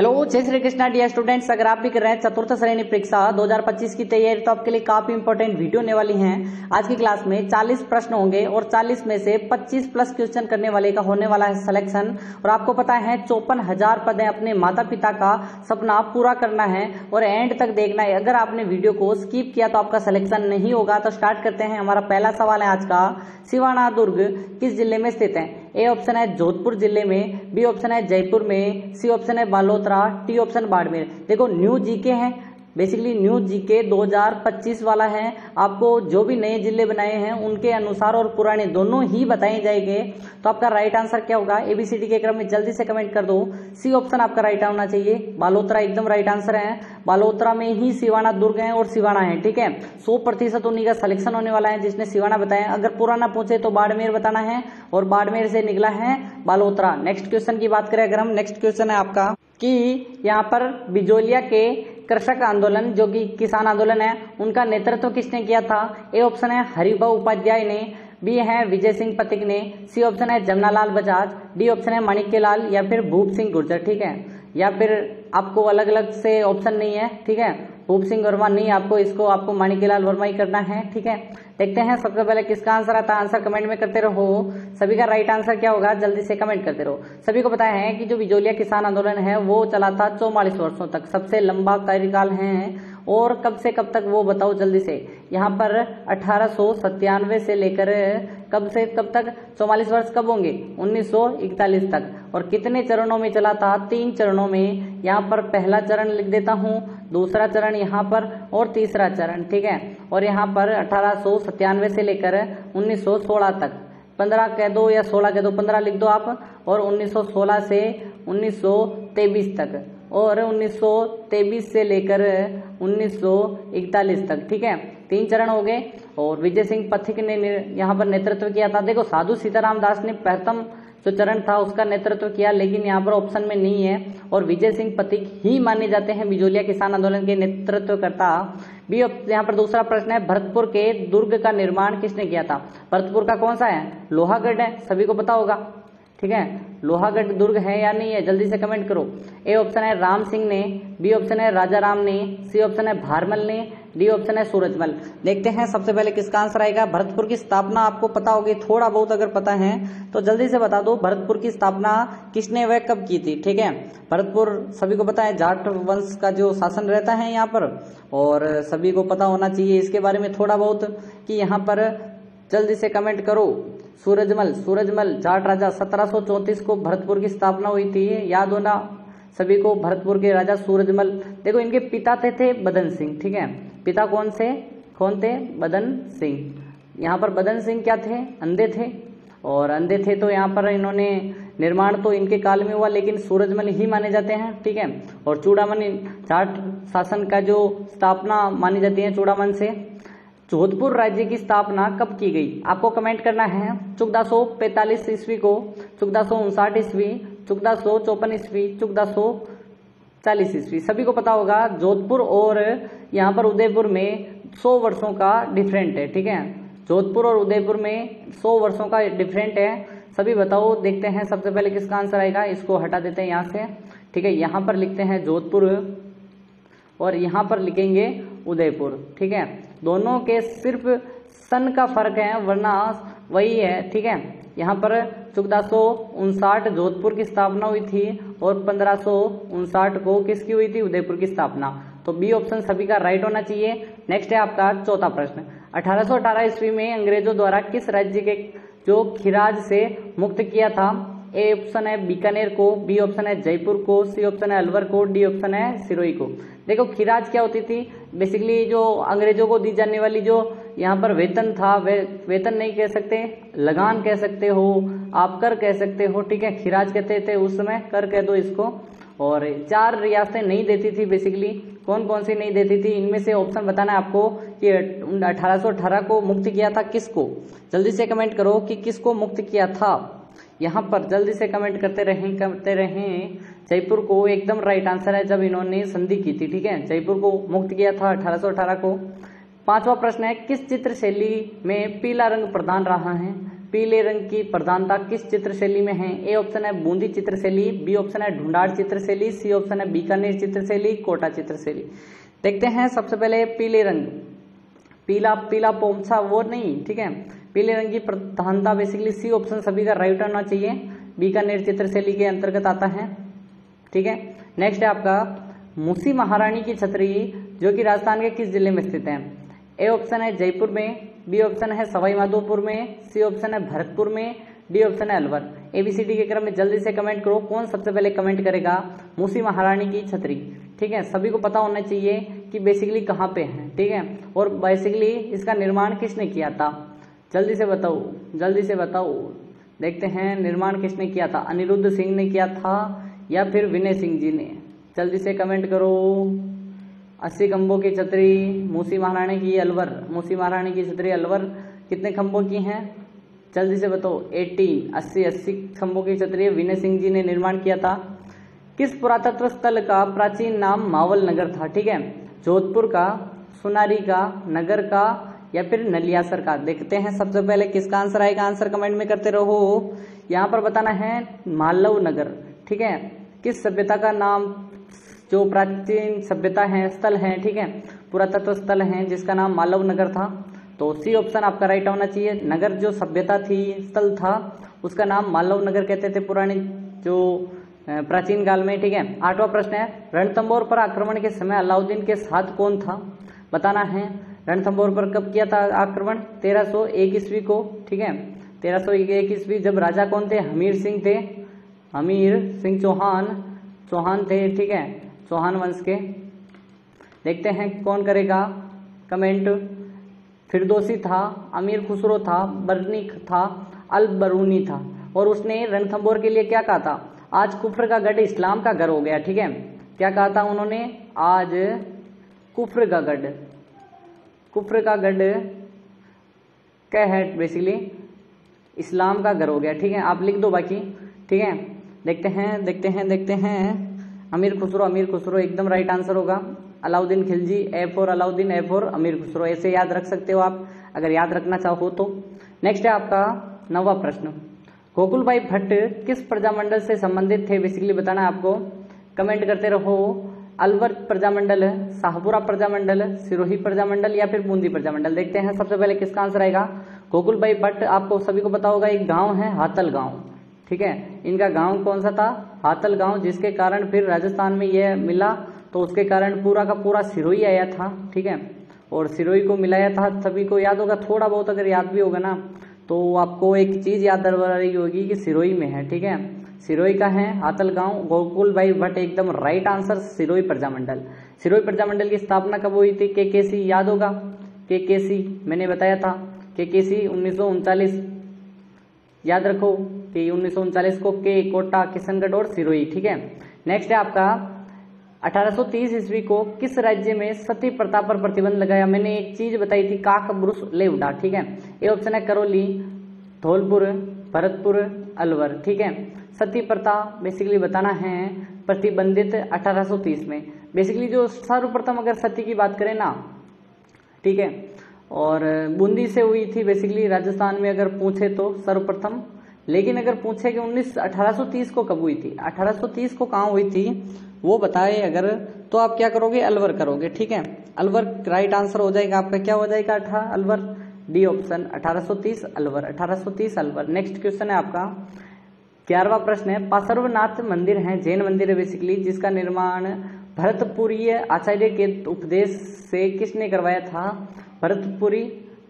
Hello, जय Shri Krishna dear students. अगर आप भी कर रहे हैं चतुर्थ श्रेणी परीक्षा 2025 की तैयारी तो आपके लिए काफी इंपॉर्टेंट वीडियो होने वाली हैं। आज की क्लास में 40 प्रश्न होंगे और 40 में से 25 प्लस क्वेश्चन करने वाले का होने वाला है सिलेक्शन। और आपको पता है 54,000 पद है, अपने माता पिता का सपना पूरा करना है और एंड तक देखना है। अगर आपने वीडियो को स्किप किया तो आपका सिलेक्शन नहीं होगा। तो स्टार्ट करते हैं। हमारा पहला सवाल है आज का, सिवाना दुर्ग किस जिले में स्थित है? ए ऑप्शन है जोधपुर जिले में, बी ऑप्शन है जयपुर में, सी ऑप्शन है बालोतरा, टी ऑप्शन बाड़मेर। देखो न्यू जीके है, बेसिकली न्यू जीके 2025 वाला है। आपको जो भी नए जिले बनाए हैं उनके अनुसार और पुराने दोनों ही बताए जाएंगे। तो आपका राइट आंसर क्या होगा? एबीसीडी के क्रम में जल्दी से कमेंट कर दो। सी ऑप्शन आपका राइट होना चाहिए, बालोतरा एकदम राइट आंसर है। बालोतरा में ही सिवाना दुर्ग है और सिवाना है, ठीक है। 100% उन्हीं का सिलेक्शन होने वाला है जिसने सिवाना बताया। अगर पुराना पूछे तो बाड़मेर बताना है और बाड़मेर से निकला है बालोतरा। नेक्स्ट क्वेश्चन की बात करें अगर हम, नेक्स्ट क्वेश्चन है आपका कि यहाँ पर बिजोलिया के कृषक आंदोलन जो कि किसान आंदोलन है उनका नेतृत्व किसने किया था? ए ऑप्शन है हरिभाऊ उपाध्याय ने, बी है विजय सिंह पथिक ने, सी ऑप्शन है जमनालाल बजाज, डी ऑप्शन है माणिक्यलाल या फिर भूप सिंह गुर्जर, ठीक है। या फिर आपको अलग अलग से ऑप्शन नहीं है, ठीक है। भूप सिंह वर्मा नहीं, आपको माणिक्यलाल वर्मा ही करना है, ठीक है। देखते हैं सबसे पहले किसका आंसर आता है। आंसर कमेंट में करते रहो। सभी का राइट आंसर क्या होगा जल्दी से कमेंट करते रहो। सभी को पता है कि जो बिजोलिया किसान आंदोलन है वो चला था 44 वर्षों तक, सबसे लंबा कार्यकाल है। और कब से कब तक वो बताओ जल्दी से। यहाँ पर 1897 से लेकर कब से कब तक, 44 वर्ष कब होंगे? 1941 तक। और कितने चरणों में चला था? 3 चरणों में। यहाँ पर पहला चरण लिख देता हूँ, दूसरा चरण यहाँ पर और तीसरा चरण, ठीक है। और यहाँ पर 1897 से लेकर 1916 तक, 15 कह दो या 16 कह दो, 15 लिख दो आप। और 1916 से 1923 तक और 1923 से लेकर 1941 तक, ठीक है। 3 चरण हो गए। और विजय सिंह पथिक ने यहाँ पर नेतृत्व किया था। देखो साधु सीताराम दास ने प्रथम जो चरण था उसका नेतृत्व किया, लेकिन यहाँ पर ऑप्शन में नहीं है। और विजय सिंह पथिक ही माने जाते हैं बिजोलिया किसान आंदोलन के नेतृत्वकर्ता। भी यहाँ पर दूसरा प्रश्न है, भरतपुर के दुर्ग का निर्माण किसने किया था? भरतपुर का कौन सा है? लोहागढ़ है, सभी को पता होगा, ठीक है। लोहागढ़ दुर्ग है या नहीं है जल्दी से कमेंट करो। ए ऑप्शन है राम सिंह ने, बी ऑप्शन है राजा राम ने, सी ऑप्शन है भारमल ने, डी ऑप्शन है सूरजमल। देखते हैं सबसे पहले किसका आंसर आएगा। भरतपुर की स्थापना आपको पता होगी, थोड़ा बहुत अगर पता है तो जल्दी से बता दो। भरतपुर की स्थापना किसने व कब की थी, ठीक है। भरतपुर सभी को पता है जाट वंश का जो शासन रहता है यहाँ पर, और सभी को पता होना चाहिए इसके बारे में थोड़ा बहुत कि यहाँ पर जल्दी से कमेंट करो। सूरजमल जाट राजा, 1734 को भरतपुर की स्थापना हुई थी, याद होना सभी को। भरतपुर के राजा सूरजमल। देखो इनके पिता थे बदन सिंह, ठीक है। पिता कौन थे? बदन सिंह। यहाँ पर बदन सिंह क्या थे? अंधे थे। और अंधे थे तो यहाँ पर इन्होंने निर्माण तो इनके काल में हुआ, लेकिन सूरजमल ही माने जाते हैं, ठीक है। और चूड़ामन जाट शासन का जो स्थापना मानी जाती है चूड़ामन से। जोधपुर राज्य की स्थापना कब की गई? आपको कमेंट करना है। 1445 ईस्वी को, 1459 ईस्वी, 1454 ईस्वी, 1440 ईस्वी। सभी को पता होगा जोधपुर और यहाँ पर उदयपुर में 100 वर्षों का डिफरेंट है, ठीक है। जोधपुर और उदयपुर में 100 वर्षों का डिफरेंट है। सभी बताओ, देखते हैं सबसे पहले किसका आंसर आएगा। इसको हटा देते हैं यहाँ से, ठीक है। यहाँ पर लिखते हैं जोधपुर और यहाँ पर लिखेंगे उदयपुर, ठीक है। दोनों के सिर्फ सन का फर्क है वरना वही है, ठीक है। यहाँ पर 1459 जोधपुर की स्थापना हुई थी और 1559 को किसकी हुई थी? उदयपुर की स्थापना। तो बी ऑप्शन सभी का राइट होना चाहिए। नेक्स्ट है आपका चौथा प्रश्न, 1818 ईस्वी में अंग्रेजों द्वारा किस राज्य के जो खिराज से मुक्त किया था? ए ऑप्शन है बीकानेर को, बी ऑप्शन है जयपुर को, सी ऑप्शन है अलवर को, डी ऑप्शन है सिरोही को। देखो खिराज क्या होती थी? बेसिकली जो अंग्रेजों को दी जाने वाली जो यहाँ पर वेतन था, वेतन नहीं कह सकते, लगान कह सकते हो, आप कर कह सकते हो, ठीक है। खिराज कहते थे उस समय, कर कह दो इसको। और 4 रियासतें नहीं देती थी बेसिकली। कौन कौन सी नहीं देती थी? इनमें से ऑप्शन बताना है आपको कि 1818 को मुक्त किया था किसको। जल्दी से कमेंट करो कि किसको मुक्त किया था। यहाँ पर जल्दी से कमेंट करते रहें। जयपुर को एकदम राइट आंसर है, जब इन्होंने संधि की थी, ठीक है। जयपुर को मुक्त किया था 1818 को। 5वां प्रश्न है, किस चित्र शैली में पीला रंग प्रधान रहा है? पीले रंग की प्रधानता किस चित्र शैली में है? ए ऑप्शन है बूंदी चित्र शैली, बी ऑप्शन है ढूंढाड़ चित्र शैली, सी ऑप्शन है बीकानेर चित्र शैली, कोटा चित्र शैली। देखते हैं सबसे पहले पीले रंग, पीला पीला पोमसा वो नहीं, ठीक है। पीले रंग की प्रधानता बेसिकली सी ऑप्शन सभी का राइट होना चाहिए, बीकानेर चित्र शैली के अंतर्गत आता है, ठीक है। नेक्स्ट है आपका मूसी महारानी की छतरी जो कि राजस्थान के किस जिले में स्थित है? ए ऑप्शन है जयपुर में, बी ऑप्शन है सवाई माधोपुर में, सी ऑप्शन है भरतपुर में, डी ऑप्शन है अलवर। एबीसीडी के क्रम में जल्दी से कमेंट करो, कौन सबसे पहले कमेंट करेगा मूसी महारानी की छतरी, ठीक है। सभी को पता होना चाहिए कि बेसिकली कहाँ पे है, ठीक है, और बेसिकली इसका निर्माण किसने किया था, जल्दी से बताओ, जल्दी से बताओ। देखते हैं निर्माण किसने किया था, अनिरुद्ध सिंह ने किया था या फिर विनय सिंह जी ने, जल्दी से कमेंट करो। 80 खंभों की छतरी मूसी महारानी की अलवर, मूसी महारानी की छतरी अलवर कितने खंभों की हैं, जल्दी से बताओ। 80 खंभों की छतरी विनय सिंह जी ने निर्माण किया था। किस पुरातत्व स्थल का प्राचीन नाम मावल नगर था? ठीक है, जोधपुर का, सुनारी का, नगर का या फिर नलियासर का। देखते हैं सबसे पहले किसका आंसर आएगा, आंसर कमेंट में करते रहो। यहाँ पर बताना है मालव नगर, ठीक है। किस सभ्यता का नाम, जो प्राचीन सभ्यता है, स्थल है, ठीक है, पुरातत्व स्थल है जिसका नाम मालव नगर था, तो सी ऑप्शन आपका राइट होना चाहिए। नगर जो सभ्यता थी, स्थल था, उसका नाम मालव नगर कहते थे पुराने जो प्राचीन काल में, ठीक है। 8वां प्रश्न है रणथंभौर पर आक्रमण के समय अलाउद्दीन के साथ कौन था? बताना है रणथंभौर पर कब किया था आक्रमण? 1301 ईस्वी को, ठीक है, 1301 ईस्वी। जब राजा कौन थे? हमीर सिंह थे, हमीर सिंह चौहान थे, ठीक है, चौहान वंश के। देखते हैं कौन करेगा कमेंट। फिरदौसी था, अमीर खुसरो था, बरनी था, अल बरूनी था। और उसने रणथंभौर के लिए क्या कहा था? आज कुफ्र का गढ़ इस्लाम का घर हो गया, ठीक है। क्या कहा था उन्होंने? आज कुफ्र का गढ़ क्या है? बेसिकली इस्लाम का घर हो गया, ठीक है। आप लिख दो बाकी, ठीक है। देखते हैं अमीर खुसरो एकदम राइट आंसर होगा। Alauddin Khilji, A for Alauddin, A for अमीर खुसरो, ऐसे याद रख सकते हो आप अगर याद रखना चाहो तो। नेक्स्ट है आपका 9वां प्रश्न, गोकुल भाई भट्ट किस प्रजामंडल से संबंधित थे? बेसिकली बताना है आपको, कमेंट करते रहो। अलवर प्रजामंडल, शाहपुरा प्रजामंडल, सिरोही प्रजामंडल या फिर बूंदी प्रजामंडल। देखते हैं सबसे पहले किसका आंसर आएगा। गोकुल भाई भट्ट, आपको सभी को पता होगा एक गांव है हातल गांव, ठीक है। इनका गांव कौन सा था? हातल गांव, जिसके कारण फिर राजस्थान में यह मिला, तो उसके कारण पूरा का पूरा सिरोही आया था, ठीक है। और सिरोही को मिलाया था, सभी को याद होगा, थोड़ा बहुत अगर याद भी होगा ना तो आपको एक चीज याद आ रही होगी कि सिरोही में है, ठीक है। सिरोही का है हातल गांव। गोकुल भाई भट्ट एकदम राइट आंसर, सिरोही प्रजामंडल। सिरोही प्रजामंडल की स्थापना कब हुई थी? केकेसी याद होगा, केकेसी मैंने बताया था, केकेसी 1939, याद रखो कि 1939 को के कोटा, किशनगढ़ और सिरोही, ठीक है। नेक्स्ट है आपका 1830 ईस्वी को किस राज्य में सती प्रथा पर प्रतिबंध लगाया? मैंने एक चीज बताई थी, काक ब्रुस लेवडा, ठीक है। ये ऑप्शन है करौली, धौलपुर, भरतपुर, अलवर, ठीक है। सती प्रथा बेसिकली बताना है प्रतिबंधित 1830 में। बेसिकली जो सर्वप्रथम अगर सती की बात करें ना, ठीक है, और बूंदी से हुई थी बेसिकली राजस्थान में अगर पूछे तो सर्वप्रथम। लेकिन अगर पूछे कि 1830 को कब हुई थी, 1830 को कहाँ हुई थी वो बताए अगर, तो आप क्या करोगे? अलवर करोगे, ठीक है। अलवर राइट आंसर हो जाएगा आपका, क्या हो जाएगा? Alwar, D option 1830 Alwar, 1830 Alwar. Next question है आपका 11वां प्रश्न है पार्श्वनाथ मंदिर है, जैन मंदिर है बेसिकली, जिसका निर्माण भरतपुरीय आचार्य के उपदेश से किसने करवाया था? भरतपुरी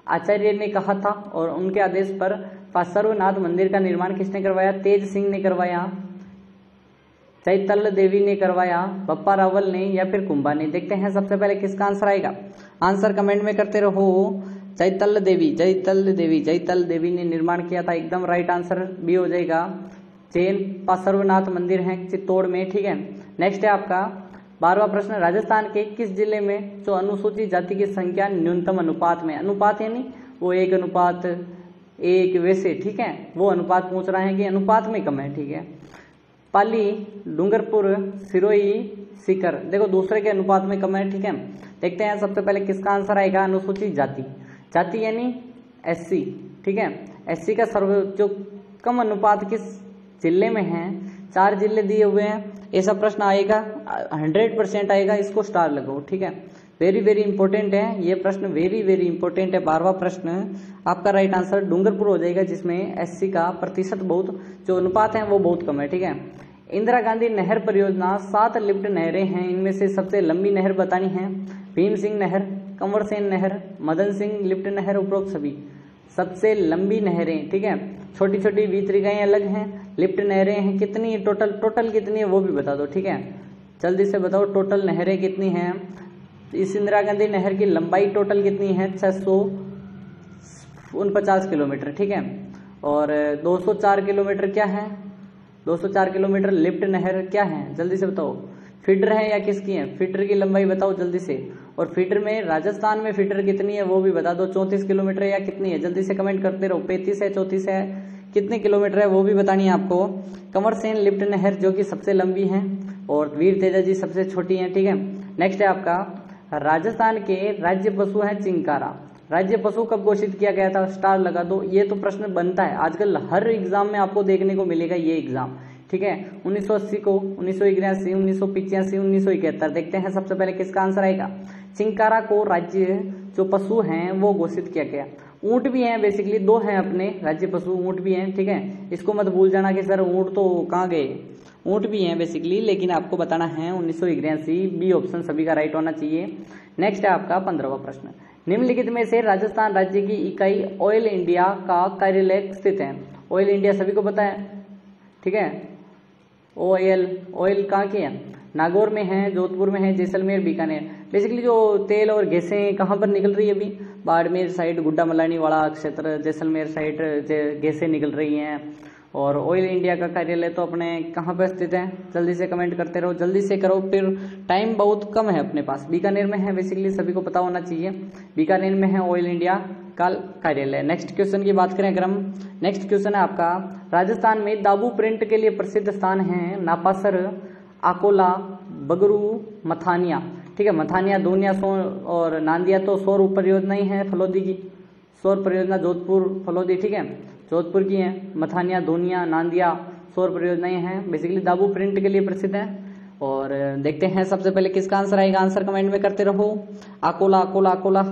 आचार्य ने कहा था और उनके आदेश पर पार्श्वनाथ मंदिर का निर्माण किसने करवाया? तेज सिंह ने करवाया, चैतल देवी ने करवाया, बप्पा रावल ने या फिर कुंभा ने। देखते हैं सबसे पहले किसका आंसर आएगा, आंसर कमेंट में करते रहो। चैतल देवी ने निर्माण किया था, एकदम राइट आंसर बी हो जाएगा। जैन पार्श्वनाथ मंदिर है चित्तौड़ में, ठीक है। नेक्स्ट है आपका 12वां प्रश्न, राजस्थान के किस जिले में जो अनुसूचित जाति की संख्या न्यूनतम अनुपात में, अनुपात यानी वो 1:1 वैसे, ठीक है, वो अनुपात पूछ रहा है कि अनुपात में कम है, ठीक है। पाली, डूंगरपुर, सिरोही, सीकर, देखो दूसरे के अनुपात में कम है, ठीक है। देखते हैं सबसे पहले किसका आंसर आएगा। अनुसूचित जाति, जाति यानी SC, ठीक है। एससी का जो कम अनुपात किस जिले में है, 4 जिले दिए हुए हैं, ऐसा प्रश्न आएगा 100% आएगा, इसको स्टार लगाओ, ठीक है। वेरी वेरी इंपॉर्टेंट है ये प्रश्न, वेरी वेरी इंपॉर्टेंट है। 12वां प्रश्न आपका राइट आंसर डूंगरपुर हो जाएगा, जिसमें एससी का प्रतिशत बहुत, जो अनुपात है वो बहुत कम है, ठीक है। इंदिरा गांधी नहर परियोजना 7 लिफ्ट नहरें हैं, इनमें से सबसे लंबी नहर बतानी है। भीम सिंह नहर, कंवर सेन नहर, मदन सिंह लिफ्ट नहर, उपरोक्त सभी। सबसे लंबी नहरें, ठीक है। छोटी छोटी वितरिकाएं अलग हैं, लिफ्ट नहरें हैं, कितनी टोटल कितनी है वो भी बता दो, ठीक है। जल्दी से बताओ टोटल नहरें कितनी हैं। इस इंदिरा गांधी नहर की लंबाई टोटल कितनी है, 649 किलोमीटर, ठीक है। और 204 किलोमीटर क्या है, 204 किलोमीटर लिफ्ट नहर क्या है, जल्दी से बताओ। फीडर है या किसकी है, फीडर की लंबाई बताओ जल्दी से। और फीडर में राजस्थान में फीडर कितनी है वो भी बता दो, 34 किलोमीटर या कितनी है, जल्दी से कमेंट करते रहो। 35 है, 34 है, कितने किलोमीटर है वो भी बतानी है आपको। कंवर सेन लिफ्ट नहर जो कि सबसे लंबी है, और वीर तेजा जी सबसे छोटी है, ठीक है। नेक्स्ट है आपका, राजस्थान के राज्य पशु है चिंकारा। राज्य पशु कब घोषित किया गया था, स्टार लगा दो। ये तो प्रश्न बनता है, आजकल हर एग्जाम में आपको देखने को मिलेगा ये एग्जाम, ठीक है। 1980 को, 1981, 1985, 1971। देखते हैं सबसे पहले किसका आंसर आएगा। चिंकारा को राज्य जो पशु हैं वो घोषित किया गया। ऊंट भी हैं, बेसिकली 2 हैं अपने राज्य पशु, ऊंट भी हैं, ठीक है। इसको मत भूल जाना कि सर ऊंट तो कहाँ गए, ऊंट भी हैं बेसिकली, लेकिन आपको बताना है 1981, बी ऑप्शन सभी का राइट होना चाहिए। नेक्स्ट है आपका 15वां प्रश्न, निम्नलिखित में से राजस्थान राज्य की इकाई ऑयल इंडिया का कार्यालय स्थित है। ऑयल इंडिया सभी को पता है, ठीक है। ऑयल कहाँ की है, नागौर में है, जोधपुर में है, जैसलमेर, बीकानेर। बेसिकली जो तेल और गैसें कहाँ पर निकल रही है अभी, बाड़मेर साइड, गुड्डा मलानी वाला क्षेत्र, जैसलमेर साइड गैसें निकल रही हैं। और ऑयल इंडिया का कार्यालय तो अपने कहाँ पर स्थित है, जल्दी से कमेंट करते रहो, जल्दी से करो, फिर टाइम बहुत कम है अपने पास। बीकानेर में है, बेसिकली सभी को पता होना चाहिए, बीकानेर में है ऑयल इंडिया का कार्यालय। नेक्स्ट क्वेश्चन की बात करें अगर हम, नेक्स्ट क्वेश्चन है आपका, राजस्थान में दाबू प्रिंट के लिए प्रसिद्ध स्थान है नापासर, अकोला, बगरू, मथानिया, ठीक है। मथानिया, दूनिया, और नांदिया तो सौर परियोजना ही है, फलोदी की सौर परियोजना, जोधपुर फलोदी, ठीक है, जोधपुर की है। मथानिया, दूनिया, नांदिया सौर परियोजनाएं हैं, बेसिकली दाबू प्रिंट के लिए प्रसिद्ध है। और देखते हैं सबसे पहले किसका आंसर आएगा, आंसर कमेंट में करते रहो। अकोला, अकोला, अकोला,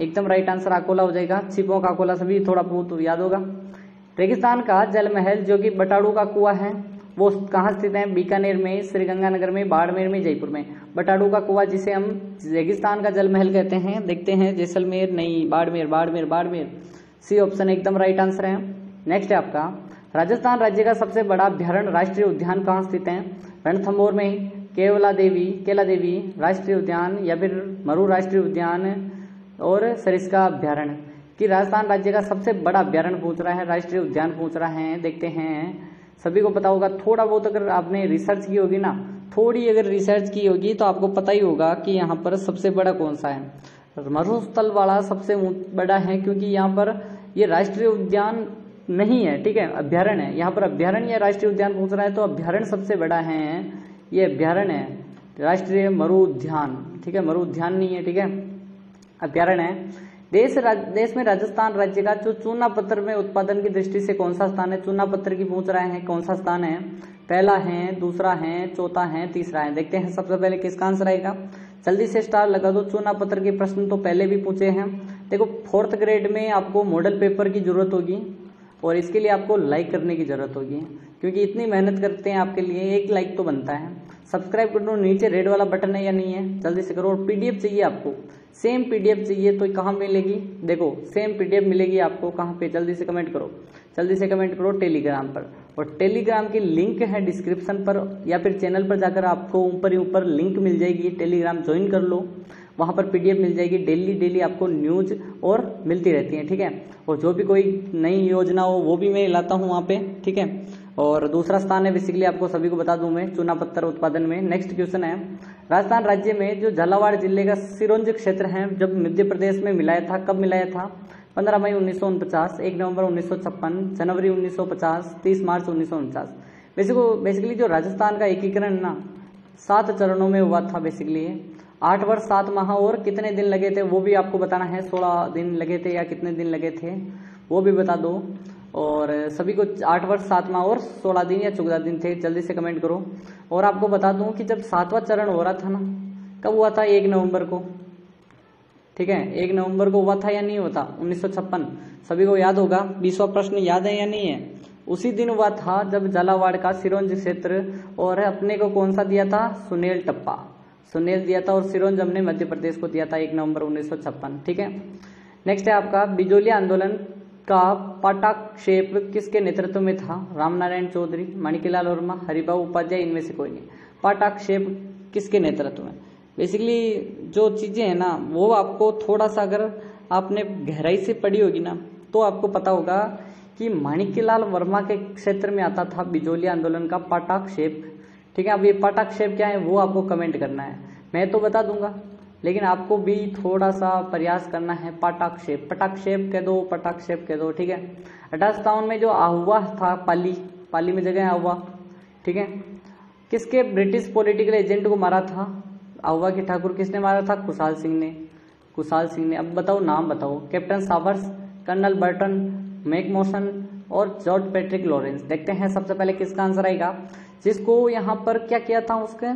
एकदम राइट आंसर अकोला हो जाएगा। छिपों का अकोला सभी थोड़ा बहुत याद होगा। रेगिस्तान का जल महल जो कि बटाड़ू का कुआं है वो कहाँ स्थित है, बीकानेर में, श्रीगंगानगर में, बाड़मेर में, जयपुर में। बटाड़ू का कुआं जिसे हम रेगिस्तान का जल महल कहते हैं, देखते हैं जैसलमेर नहीं, बाड़मेर, बाड़मेर, बाड़मेर, सी ऑप्शन एकदम राइट आंसर है। नेक्स्ट है आपका, राजस्थान राज्य का सबसे बड़ा अभ्यारण्य राष्ट्रीय उद्यान कहाँ स्थित है, रणथंभौर में, केला देवी राष्ट्रीय उद्यान, या फिर मरू राष्ट्रीय उद्यान, और सरिस्का अभ्यारण्य। कि राजस्थान राज्य का सबसे बड़ा अभ्यारण्य पूछ रहा है, राष्ट्रीय उद्यान पूछ रहा है। देखते हैं, सभी को पता होगा, थोड़ा बहुत अगर आपने रिसर्च की होगी ना, थोड़ी अगर रिसर्च की होगी तो आपको पता ही होगा कि यहाँ पर सबसे बड़ा कौन सा है। मरुस्थल वाला सबसे बड़ा है, क्योंकि यहाँ पर ये राष्ट्रीय उद्यान नहीं है, ठीक है, अभ्यारण्य है। यहाँ पर अभ्यारण्य या राष्ट्रीय उद्यान पूछ रहा है तो अभ्यारण्य सबसे बड़ा है, ये अभ्यारण्य है, राष्ट्रीय मरु उद्यान, ठीक है, मरु उद्यान नहीं है, ठीक है, अभ्यारण्य है। देश में राजस्थान राज्य का जो चूना पत्थर में उत्पादन की दृष्टि से कौन सा स्थान है, चूना पत्थर की पूछ रहे हैं, कौन सा स्थान है, पहला है, दूसरा है, चौथा है, तीसरा है। देखते हैं सबसे पहले किसका आंसर आएगा, जल्दी से स्टार लगा दो। चूना पत्थर के प्रश्न तो पहले भी पूछे हैं। देखो 4th ग्रेड में आपको मॉडल पेपर की जरूरत होगी, और इसके लिए आपको लाइक करने की जरूरत होगी, क्योंकि इतनी मेहनत करते हैं आपके लिए, एक लाइक तो बनता है। सब्सक्राइब कर दो, नीचे रेड वाला बटन है या नहीं है, जल्दी से करो। और पीडीएफ चाहिए आपको, सेम पीडीएफ चाहिए तो कहाँ मिलेगी, देखो सेम पीडीएफ मिलेगी आपको कहाँ पे, जल्दी से कमेंट करो, जल्दी से कमेंट करो टेलीग्राम पर। और टेलीग्राम की लिंक है डिस्क्रिप्शन पर, या फिर चैनल पर जाकर आपको ऊपर ही ऊपर लिंक मिल जाएगी, टेलीग्राम ज्वाइन कर लो, वहाँ पर पीडीएफ मिल जाएगी। डेली आपको न्यूज और मिलती रहती है, ठीक है। और जो भी कोई नई योजना हो वो भी मैं लाता हूँ वहाँ पे, ठीक है। और दूसरा स्थान है बेसिकली आपको सभी को बता दूं मैं, चूना पत्थर उत्पादन में। नेक्स्ट क्वेश्चन है, राजस्थान राज्य में जो झालावाड़ जिले का सिरोंज क्षेत्र है जब मध्य प्रदेश में मिलाया था, कब मिलाया था, 15 मई 1949, 1 नवंबर 1956, जनवरी 1950, 30 मार्च 1949। बेसिकली जो राजस्थान का एकीकरण ना 7 चरणों में हुआ था बेसिकली, 8 वर्ष 7 माह और कितने दिन लगे थे वो भी आपको बताना है, 16 दिन लगे थे या कितने दिन लगे थे वो भी बता दो। और सभी को 8 वर्ष 7 माह और 16 दिन या 14 दिन थे, जल्दी से कमेंट करो। और आपको बता दूं कि जब 7वां चरण हो रहा था ना, कब हुआ था? 1 नवंबर को, ठीक है, 1 नवंबर को हुआ था या नहीं हुआ था? 1956, सभी को याद होगा। 20वां प्रश्न याद है या नहीं है? उसी दिन हुआ था जब झालावाड़ का सिरोंज क्षेत्र, और अपने को कौन सा दिया था? सुनेल टप्पा, सुनेल दिया था, और सिरोंज हमने मध्य प्रदेश को दिया था 1 नवंबर 1956, ठीक है। नेक्स्ट है आपका बिजोलिया आंदोलन का पटाक्षेप किसके नेतृत्व में था? रामनारायण चौधरी, माणिक्यलाल वर्मा, हरिभाऊ उपाध्याय, इनमें से कोई नहीं। पटाक्षेप किसके नेतृत्व में? बेसिकली जो चीजें हैं ना, वो आपको थोड़ा सा अगर आपने गहराई से पढ़ी होगी ना, तो आपको पता होगा कि माणिक्यलाल वर्मा के क्षेत्र में आता था बिजोलिया आंदोलन का पटाक्षेप, ठीक है। अब ये पटाक्षेप क्या है वो आपको कमेंट करना है, मैं तो बता दूंगा, लेकिन आपको भी थोड़ा सा प्रयास करना है। पटाक्षेप, पटाक्षेप कह दो, पटाक्षेप कह दो, ठीक है। 1857 में जो आहुआ था, पाली में जगह है आहुआ, ठीक है। किसके ब्रिटिश पॉलिटिकल एजेंट को मारा था? आहुआ के ठाकुर किसने मारा था? खुशहाल सिंह ने, खुशहाल सिंह ने। अब बताओ, नाम बताओ। कैप्टन सावर्स, कर्नल बर्टन, मैकमोसन और जॉर्ज पैट्रिक लॉरेंस। देखते हैं सबसे पहले किसका आंसर आएगा। जिसको यहाँ पर क्या किया था, उसके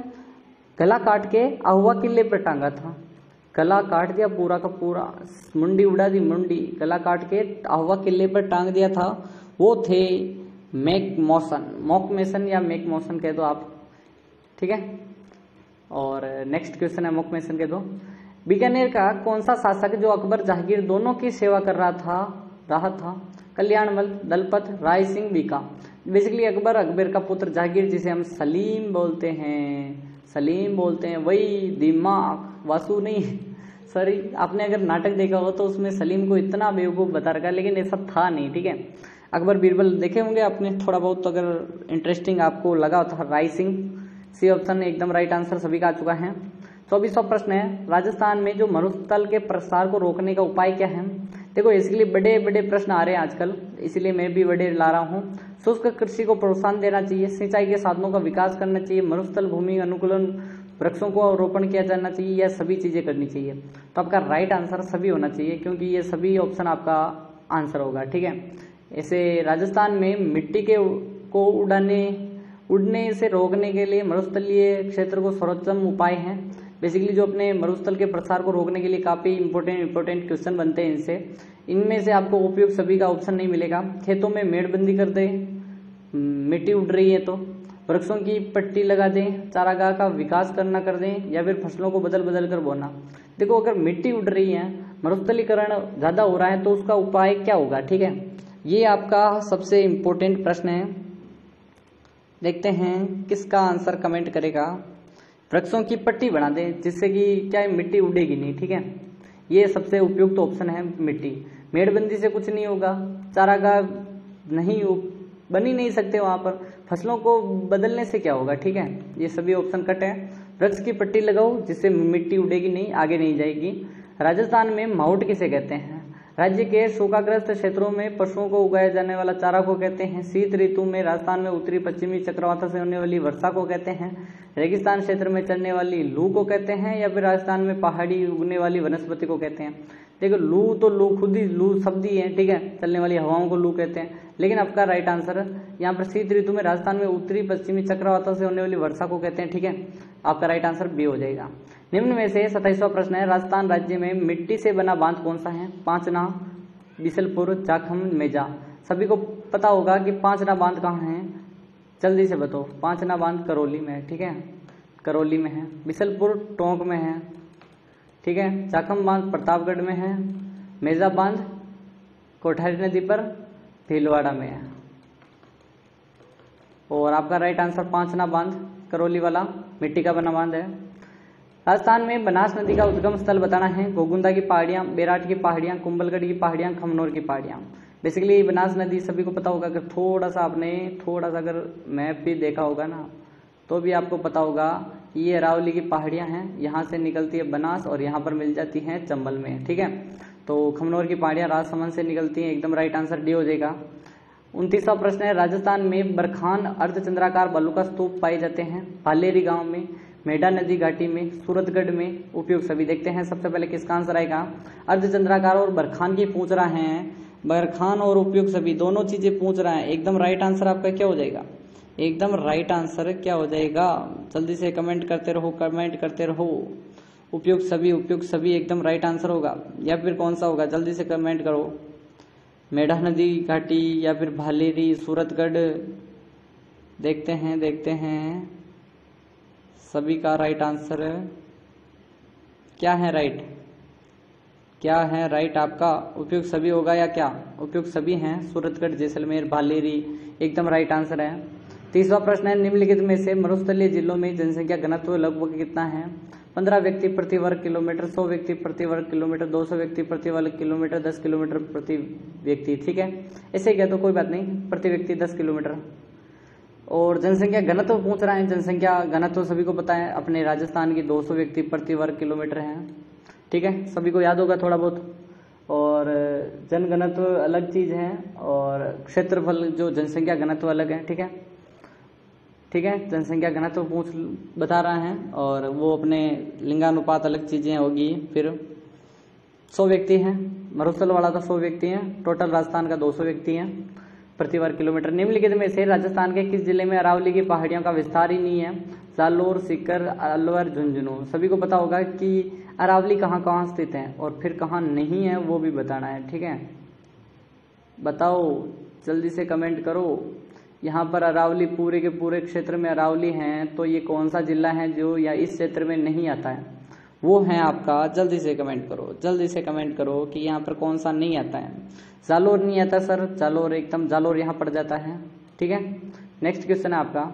गला काट के आहुआ किले पर टांगा था, गला काट दिया पूरा का पूरा, मुंडी उड़ा दी, मुंडी गला काट के आहुआ किले पर टांग दिया था, वो थे मैकमोसन, मॉकमेसन या मैकमोसन कह दो आप, ठीक है। और नेक्स्ट क्वेश्चन है मॉकमेसन कह दो। बीकानेर का कौन सा शासक जो अकबर जहांगीर दोनों की सेवा कर रहा था? कल्याणमल, दलपत, राय सिंह, बीका। बेसिकली अकबर का पुत्र जहांगीर, जिसे हम सलीम बोलते हैं, वही दिमाग, वासु नहीं, सॉरी। आपने अगर नाटक देखा हो तो उसमें सलीम को इतना बेवकूफ बता रखा है, लेकिन ऐसा था नहीं, ठीक है। अकबर बीरबल देखे होंगे आपने थोड़ा बहुत, तो अगर इंटरेस्टिंग आपको लगा होता है। राय सिंह, सी ऑप्शन एकदम राइट आंसर सभी का आ चुका है। 24वां प्रश्न है, राजस्थान में जो मरुस्थल के प्रसार को रोकने का उपाय क्या है? देखो, इसके लिए बड़े बड़े प्रश्न आ रहे हैं आजकल, इसीलिए मैं भी बड़े ला रहा हूँ। शुष्क कृषि को प्रोत्साहन देना चाहिए, सिंचाई के साधनों का विकास करना चाहिए, मरुस्थल भूमि अनुकूलन, वृक्षों को रोपण किया जाना चाहिए, या सभी चीजें करनी चाहिए। तो आपका राइट आंसर सभी होना चाहिए, क्योंकि ये सभी ऑप्शन आपका आंसर होगा, ठीक है। ऐसे राजस्थान में मिट्टी के को उड़ने से रोकने के लिए मरुस्थलीय क्षेत्र को सर्वोत्तम उपाय है। बेसिकली जो अपने मरुस्थल के प्रसार को रोकने के लिए काफी इंपॉर्टेंट क्वेश्चन बनते हैं इनसे, इनमें से आपको उपयुक्त सभी का ऑप्शन नहीं मिलेगा। खेतों में मेड़बंदी कर दें, मिट्टी उड़ रही है तो, वृक्षों की पट्टी लगा दें, चारागाह का विकास करना कर दें, या फिर फसलों को बदल बदल कर बोना। देखो, अगर मिट्टी उड़ रही है, मरुस्थलीकरण ज्यादा हो रहा है, तो उसका उपाय क्या होगा, ठीक है। ये आपका सबसे इम्पोर्टेंट प्रश्न है। देखते हैं किसका आंसर कमेंट करेगा। वृक्षों की पट्टी बना दें, जिससे कि क्या है, मिट्टी उड़ेगी नहीं, ठीक है। ये सबसे उपयुक्त ऑप्शन है मिट्टी। मेड़बंदी से कुछ नहीं होगा, चारागाह नहीं बन ही नहीं सकते वहां पर, फसलों को बदलने से क्या होगा, ठीक है। ये सभी ऑप्शन कट है। वृक्ष की पट्टी लगाओ, जिससे मिट्टी उड़ेगी नहीं, आगे नहीं जाएगी। राजस्थान में माउट किसे कहते हैं? राज्य के सूखाग्रस्त क्षेत्रों में पशुओं को उगाया जाने वाला चारा को कहते हैं। शीत ऋतु में राजस्थान में उत्तरी पश्चिमी चक्रवातों से होने वाली वर्षा को कहते हैं। रेगिस्तान क्षेत्र में चलने वाली लू को कहते हैं, या फिर राजस्थान में पहाड़ी उगने वाली वनस्पति को कहते हैं। देखो, लू खुद ही लू शब्द ही है, ठीक है, चलने वाली हवाओं को लू कहते हैं। लेकिन आपका राइट आंसर यहाँ पर शीत ऋतु में राजस्थान में उत्तरी पश्चिमी चक्रवातों से होने वाली वर्षा को कहते हैं, ठीक है। आपका राइट आंसर बी हो जाएगा। निम्न में से 27वां प्रश्न है, राजस्थान राज्य में मिट्टी से बना बांध कौन सा है? पांचना, बिसलपुर, जाखम, मेजा। सभी को पता होगा कि पांचना बांध कहाँ है, जल्दी से बताओ। पांचना बांध करौली में है, ठीक है, करौली में है। बिसलपुर टोंक में है, ठीक है। जाखम बांध प्रतापगढ़ में है। मेजा बांध कोठारी नदी पर भीलवाड़ा में है। और आपका राइट आंसर पांचना बांध करौली वाला मिट्टी का बना बांध है। राजस्थान में बनास नदी का उद्गम स्थल बताना है। गोगुंदा की पहाड़ियां, बेराट की पहाड़ियां, कुंभलगढ़ की पहाड़ियां, खमनोर की पहाड़ियां। बेसिकली बनास नदी सभी को पता होगा, अगर थोड़ा सा अगर मैप भी देखा होगा ना, तो भी आपको पता होगा कि ये अरावली की पहाड़ियां हैं, यहाँ से निकलती है बनास और यहाँ पर मिल जाती हैं चंबल में, ठीक है। तो खमनोर की पहाड़ियां राजसमंद से निकलती हैं, एकदम राइट आंसर डी हो जाएगा। 29वां प्रश्न है, राजस्थान में बरखान अर्धचंद्राकार बालू का स्तूप पाए जाते हैं। भालेरी गांव में, मेढा नदी घाटी में, सूरतगढ़ में। उपयोग सभी देखते हैं। सबसे पहले किसका आंसर आएगा? अर्धचंद्राकार और बरखान की पूछ रहा है। बरखान और उपयुक्त सभी दोनों चीजें पूछ रहा है। एकदम राइट आंसर आपका क्या हो जाएगा? एकदम राइट आंसर क्या हो जाएगा? जल्दी से कमेंट करते रहो, कमेंट करते रहो। उपयुक्त सभी एकदम राइट आंसर होगा, या फिर कौन सा होगा? जल्दी से कमेंट करो। मेढा नदी घाटी या फिर भालेरी, सूरतगढ़। देखते हैं सभी का राइट आंसर क्या है? क्या है राइट आपका? उपयुक्त सभी होगा या क्या? उपयुक्त सभी हैं, सूरतगढ़, जैसलमेर, भालेरी एकदम राइट आंसर है। तीसरा प्रश्न है, निम्नलिखित में से मरुस्थलीय जिलों में जनसंख्या घनत्व लगभग कितना है? 15 व्यक्ति प्रति वर्ग किलोमीटर, 100 व्यक्ति प्रति वर्ग किलोमीटर, 200 व्यक्ति प्रति वर्ग किलोमीटर, 10 किलोमीटर प्रति व्यक्ति। ठीक है, ऐसे ही कह तो कोई बात नहीं, प्रति व्यक्ति 10 किलोमीटर। और जनसंख्या घनत्व पूछ रहा है। जनसंख्या घनत्व सभी को पता है, अपने राजस्थान की 200 व्यक्ति प्रति वर्ग किलोमीटर है। ठीक है, सभी को याद होगा थोड़ा बहुत। और जनघनत्व अलग चीज है और क्षेत्रफल जो जनसंख्या घनत्व अलग है। ठीक है, जनसंख्या घनत्व बता रहा है और वो अपने लिंगानुपात अलग चीजें होगी। फिर 100 व्यक्ति हैं, मरुस्थल वाला तो 100 व्यक्ति हैं, टोटल राजस्थान का 200 व्यक्ति हैं प्रति वर्ग किलोमीटर। निम्नलिखित में से राजस्थान के किस जिले में अरावली की पहाड़ियों का विस्तार ही नहीं है? जालोर, सीकर, अलवर, झुंझुनू। सभी को पता होगा कि अरावली कहाँ स्थित है और फिर कहाँ नहीं है वो भी बताना है। ठीक है, बताओ, जल्दी से कमेंट करो। यहाँ पर अरावली पूरे के पूरे क्षेत्र में अरावली है, तो ये कौन सा जिला है जो या इस क्षेत्र में नहीं आता है? वो है आपका, जल्दी से कमेंट करो कि यहाँ पर कौन सा नहीं आता है। जालोर नहीं आता सर, जालोर एकदम जालोर यहाँ पड़ जाता है। ठीक है, नेक्स्ट क्वेश्चन है आपका,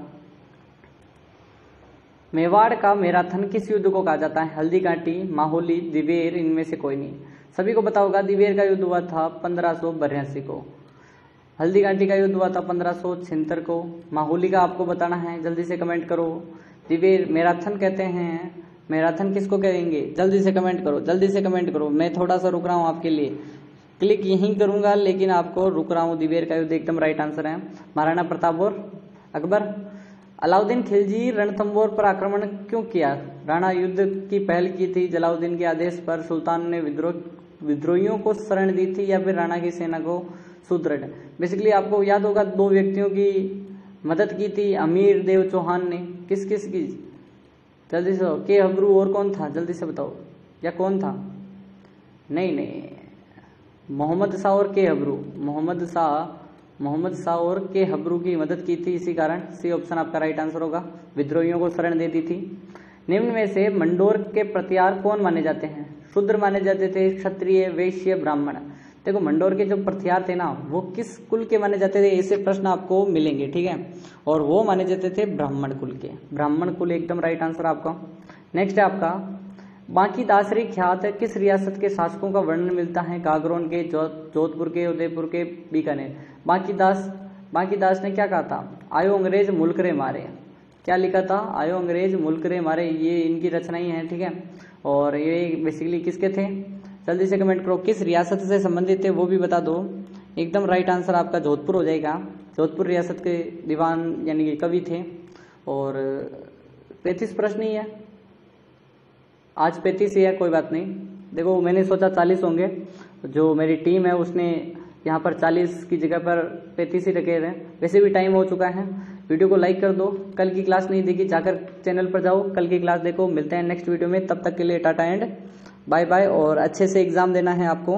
मेवाड़ का मैराथन किस युद्ध को कहा जाता है? हल्दी घाटी, माहौली, दिवेर, इनमें से कोई नहीं। सभी को पता होगा दिवेर का युद्ध हुआ था 1582 को, हल्दी घाटी का युद्ध हुआ था 1576 को, माहौली का आपको बताना है। जल्दी से कमेंट करो। दिवेर मैराथन कहते हैं, मैराथन किसको कहेंगे? जल्दी से कमेंट करो। मैं थोड़ा सा रुक रहा हूँ आपके लिए, क्लिक यहीं करूंगा लेकिन आपको रुक रहा हूँ। दिवेर का युद्ध एकदम राइट आंसर है। महाराणा प्रताप और अकबर। अलाउद्दीन खिलजी रणथंबोर पर आक्रमण क्यों किया? राणा युद्ध की पहल की थी, जलाउद्दीन के आदेश पर सुल्तान ने विद्रोहियों को शरण दी थी या फिर राणा की सेना को सुदृढ़? बेसिकली आपको याद होगा 2 व्यक्तियों की मदद की थी अमीर देव चौहान ने। किस की? जल्दी से, के हबरू और कौन था? जल्दी से बताओ, या कौन था? नहीं, मोहम्मद शाह और के हबरू। मोहम्मद शाह और के हबरू की मदद की थी, इसी कारण सी ऑप्शन आपका राइट आंसर होगा। विद्रोहियों को शरण देती थी। निम्न में से मंडोर के प्रतिहार कौन माने जाते हैं? शूद्र माने जाते थे, क्षत्रिय, वैश्य, ब्राह्मण। देखो मंडोर के जो प्रतिहार थे ना, वो किस कुल के माने जाते थे? ऐसे प्रश्न आपको मिलेंगे। ठीक है, और वो माने जाते थे ब्राह्मण कुल के। ब्राह्मण कुल एकदम राइट आंसर आपका। नेक्स्ट है आपका, बांकी दासरी ख्यात किस रियासत के शासकों का वर्णन मिलता है? गागरोन के, जोधपुर के, उदयपुर के, बीकानेर। बांकी दास ने क्या कहा था? आयो अंग्रेज मुल्क रे मारे। क्या लिखा था? आयो अंग्रेज मुल्क रे मारे। ये इनकी रचनाएं हैं। ठीक है, और ये बेसिकली किसके थे? जल्दी से कमेंट करो, किस रियासत से संबंधित थे वो भी बता दो। एकदम राइट आंसर आपका जोधपुर हो जाएगा। जोधपुर रियासत के दीवान यानी कि कवि थे। और 35 प्रश्न ही है आज, 35 ही है, कोई बात नहीं। देखो मैंने सोचा 40 होंगे, जो मेरी टीम है उसने यहाँ पर 40 की जगह पर 35 ही रखे हैं। वैसे भी टाइम हो चुका है। वीडियो को लाइक कर दो। कल की क्लास नहीं देखी, जाकर चैनल पर जाओ, कल की क्लास देखो। मिलते हैं नेक्स्ट वीडियो में, तब तक के लिए टाटा एंड बाय बाय। और अच्छे से एग्जाम देना है आपको।